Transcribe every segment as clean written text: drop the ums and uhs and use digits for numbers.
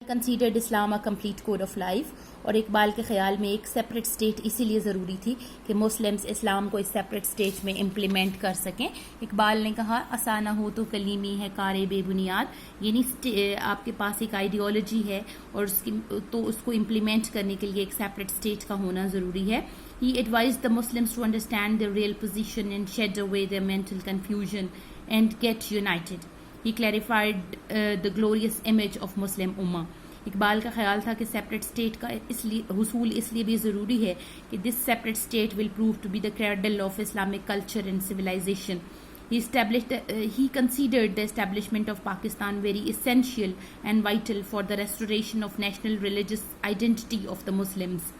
considered Islam a complete code of life اور اقبال کے خیال میں ایک سیپریٹ اسٹیٹ اسی لیے ضروری تھی کہ مسلمس اسلام کو اس سیپریٹ اسٹیٹ میں امپلیمنٹ کر سکیں. اقبال نے کہا آسان نہ ہو تو کلیمی ہے کار بے بنیاد، یعنی آپ کے پاس ایک آئیڈیالوجی ہے اور تو اس کو امپلیمنٹ کرنے کے لیے ایک سیپریٹ اسٹیٹ کا ہونا ضروری ہے. He advised the Muslims to understand their real position and shed away their mental confusion and get united. He clarified the glorious image of Muslim Ummah. Iqbal کا خیال تھا کہ سیپریٹ اسٹیٹ کا حصول اس لیے بھی ضروری ہے کہ this separate state will prove to be the cradle of Islamic culture and civilisation. He considered the establishment of Pakistan very essential and vital for the restoration of national religious identity of the Muslims.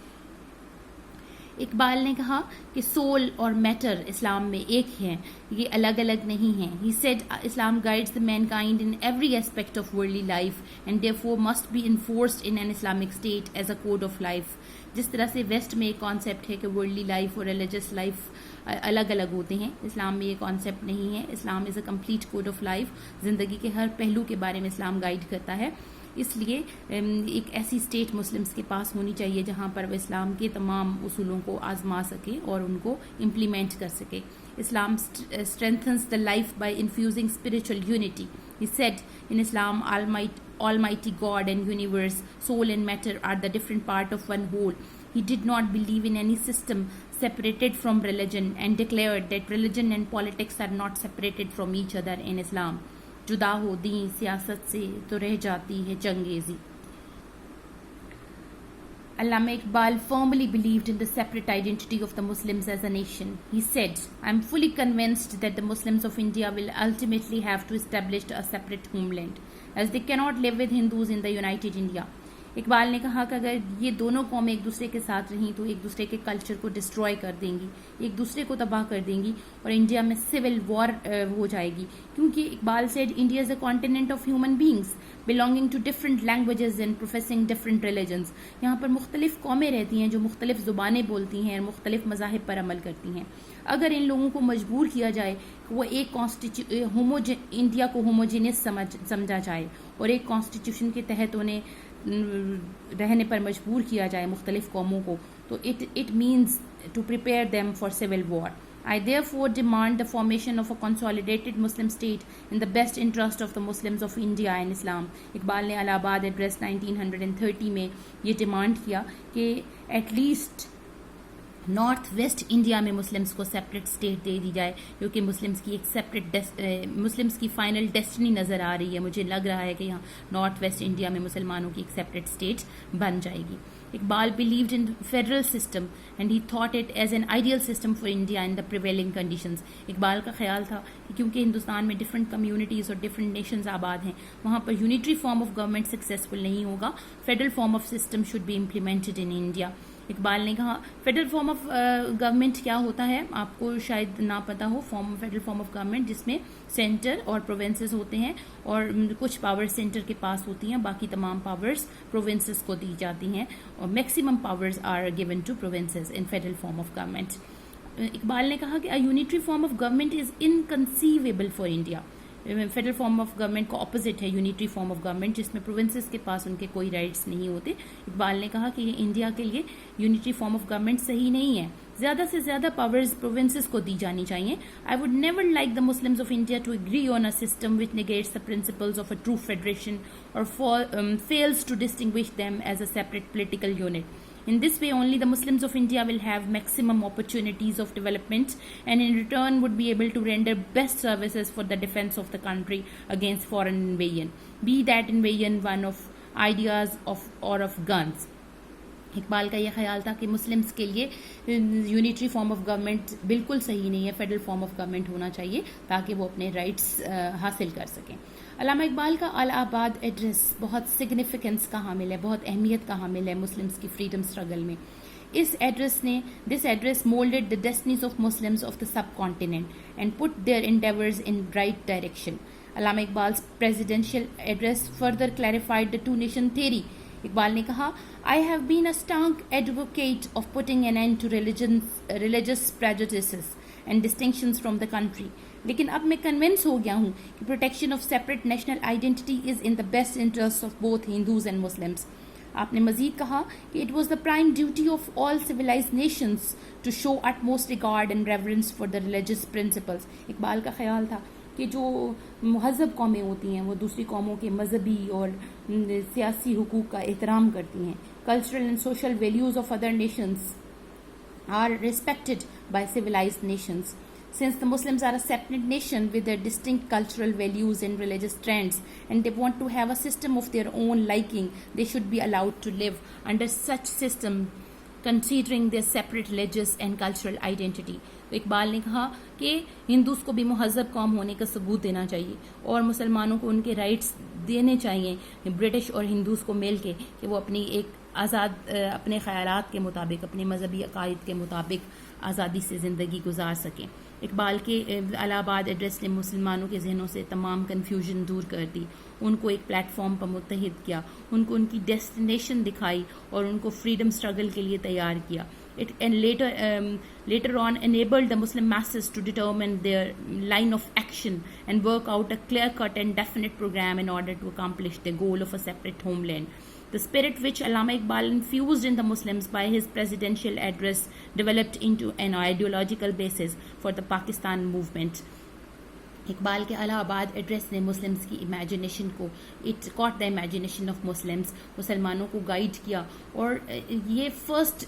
Iqbal نے کہا کہ civil اور metre اسلام میں ایک ہیں، یہ الگ الگ نہیں ہیں. He said Islam guides the mankind in every aspect of worldly life and therefore must be enforced in an Islamic state as a code of life. جس طرح سے ویسٹ میں ایک کانسیپٹ ہے کہ ورلڈلی لائف اور ریلیجس لائف الگ الگ ہوتے ہیں، اسلام میں یہ کانسیپٹ نہیں ہے. Islam is a complete code of life, زندگی کے ہر پہلو کے بارے میں اسلام گائیڈ کرتا ہے. اس لیے ایک ایسی اسٹیٹ مسلمس کے پاس ہونی چاہیے جہاں پر وہ اسلام کے تمام اصولوں کو آزما سکے اور ان کو امپلیمنٹ کر سکے. اسلام strengthens the life by infusing spiritual unity. He said in Islam, Almighty God and universe, soul and matter are the different part of one whole. He did not believe in any system separated from religion and declared that religion and politics are not separated from each other in Islam. جدا ہو دین سیاست سے تو رہ جاتی ہے changezi. Allama Iqbal firmly believed in the separate identity of the Muslims as a nation. He said, I am fully convinced that the Muslims of India will ultimately have to establish a separate homeland, as they cannot live with Hindus in the united India. Iqbal نے کہا کہ اگر یہ دونوں قومیں ایک دوسرے کے ساتھ رہیں تو ایک دوسرے کے کلچر کو ڈسٹروائے کر دیں گی، ایک دوسرے کو تباہ کر دیں گی اور انڈیا میں سول وار ہو جائے گی. کیونکہ Iqbal said India is a continent of human beings belonging to different languages and professing different religions. یہاں پر مختلف قومیں رہتی ہیں جو مختلف زبانیں بولتی ہیں اور مختلف مذاہب پر عمل کرتی ہیں. اگر ان لوگوں کو مجبور کیا جائے کہ وہ ایک انڈیا کو ہوموجینس سمجھا جائے اور ایک کانسٹیٹیوشن کے تحت انہیں رہنے پر مجبور کیا جائے مختلف قوموں کو، تو it means to prepare them for civil war. I therefore demand the formation of a consolidated Muslim state in the best interest of the Muslims of India and Islam. Iqbal نے الہ آباد ایڈریس 1930 میں یہ ڈیمانڈ کیا کہ at least north west India میں Muslims کو separate state دے دی جائے، کیونکہ مسلمس کی ایک سیپریٹ مسلمس کی فائنل ڈیسٹنی نظر آ رہی ہے. مجھے لگ رہا ہے کہ یہاں نارتھ ویسٹ انڈیا میں مسلمانوں کی ایک سیپریٹ اسٹیٹ بن جائے گی. Iqbal believed in federal system and he thought it as an ideal system for India in the prevailing conditions. Iqbal کا خیال تھا کہ کیونکہ ہندوستان میں ڈفرینٹ کمیونٹیز اور ڈفرینٹ نیشنز آباد ہیں، وہاں پر unitary form of government successful نہیں ہوگا. Federal form of system should be implemented in India. Iqbal نے کہا فیڈرل فارم آف گورنمنٹ کیا ہوتا ہے آپ کو شاید نہ پتہ ہو. فیڈرل فارم آف گورنمنٹ جس میں سینٹر اور پروونسز ہوتے ہیں اور کچھ پاور سینٹر کے پاس ہوتی ہیں، باقی تمام پاورز پروونسز کو دی جاتی ہیں اور maximum powers are given to provinces in federal form of government. Iqbal نے کہا کہ unitary form of government is inconceivable for India. Federal form of government کا اپوزٹ ہے یونیٹری فارم آف گورنمنٹ جس میں پروونسز کے پاس ان کے کوئی رائٹس نہیں ہوتے. اقبال نے کہا کہ یہ انڈیا کے لیے یونیٹری فارم آف گورنمنٹ صحیح نہیں ہے، زیادہ سے زیادہ پاورز پروونسز کو دی جانی چاہیے. I would never like the Muslims of India to agree on a system which negates the principles of a true federation or fails to distinguish them as a separate political unit. In this way only the Muslims of India will have maximum opportunities of development and in return would be able to render best services for the defense of the country against foreign invasion, be that invasion one of ideas or of guns. Iqbal کا یہ خیال تھا کہ Muslims کے لیے unitary form of government بالکل صحیح نہیں ہے، فیڈرل فارم آف گورنمنٹ ہونا چاہیے تاکہ وہ اپنے رائٹس حاصل کر سکیں. علامہ اقبال کا الہ آباد ایڈریس بہت سگنیفیکنس کا حامل ہے، بہت اہمیت کا حامل ہے مسلمس کی فریڈم اسٹرگل میں. This address molded the destinies of Muslims of the subcontinent and put their endeavors in right direction. Allama اقبال's presidential address further clarified the two-nation theory. Iqbal نے کہا I have been a staunch advocate of putting an end to religious prejudices and distinctions from the country. لیکن اب میں convince ہو گیا ہوں کہ protection of separate national identity is in the best interest of both Hindus and Muslims. آپ نے مزید کہا کہ it was the prime duty of all civilised nations to show it most regard and reverence for the religious principles. Iqbal کا خیال تھا کہ جو مہذب قومیں ہوتی ہیں وہ دوسری قوموں کے مذہبی اور سیاسی حقوق کا احترام کرتی ہیں. Cultural and social values of other nations are respected by civilized nations. Since the Muslims are a separate nation with their distinct cultural values and religious trends, and they want to have a system of their own liking, they should be allowed to live under such system, considering their separate religious and cultural identity. تو اقبال نے کہا کہ ہندوز کو بھی مہذب قوم ہونے کا ثبوت دینا چاہیے اور مسلمانوں کو ان کے رائٹس دینے چاہیے برٹش اور ہندوز کو مل کے کہ وہ اپنی ایک آزاد اپنے خیالات کے مطابق اپنے مذہبی عقائد کے مطابق آزادی سے زندگی گزار سکیں. اقبال کے الہ آباد ایڈریس نے مسلمانوں کے ذہنوں سے تمام کنفیوژن دور کر دی, ان کو ایک پلیٹ فارم پر متحد کیا, ان کو ان کی ڈیسٹینیشن دکھائی اور ان کو فریڈم اسٹرگل کے لیے تیار کیا. And later on enabled the Muslim masses to determine their line of action and work out a clear-cut and definite program in order to accomplish the goal of a separate homeland. The spirit which Allama Iqbal infused in the Muslims by his presidential address developed into an ideological basis for the Pakistan movement. Iqbal کے الہ آباد address نے Muslims کی imagination کو it caught the imagination of Muslims مسلمانوں کو guide کیا, اور یہ فرسٹ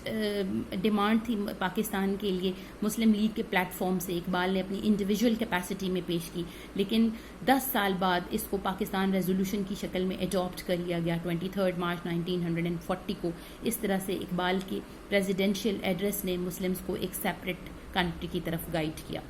ڈیمانڈ تھی پاکستان کے لیے مسلم لیگ کے پلیٹ فارم سے. اقبال نے اپنی انڈیویجول کیپیسٹی میں پیش کی, لیکن 10 سال بعد اس کو پاکستان ریزولوشن کی شکل میں اڈاپٹ کر لیا گیا 23 مارچ 1940 کو. اس طرح سے اقبال کی پریزیڈینشیل ایڈریس نے مسلمس کو ایک سیپریٹ کنٹری کی طرف گائیڈ کیا.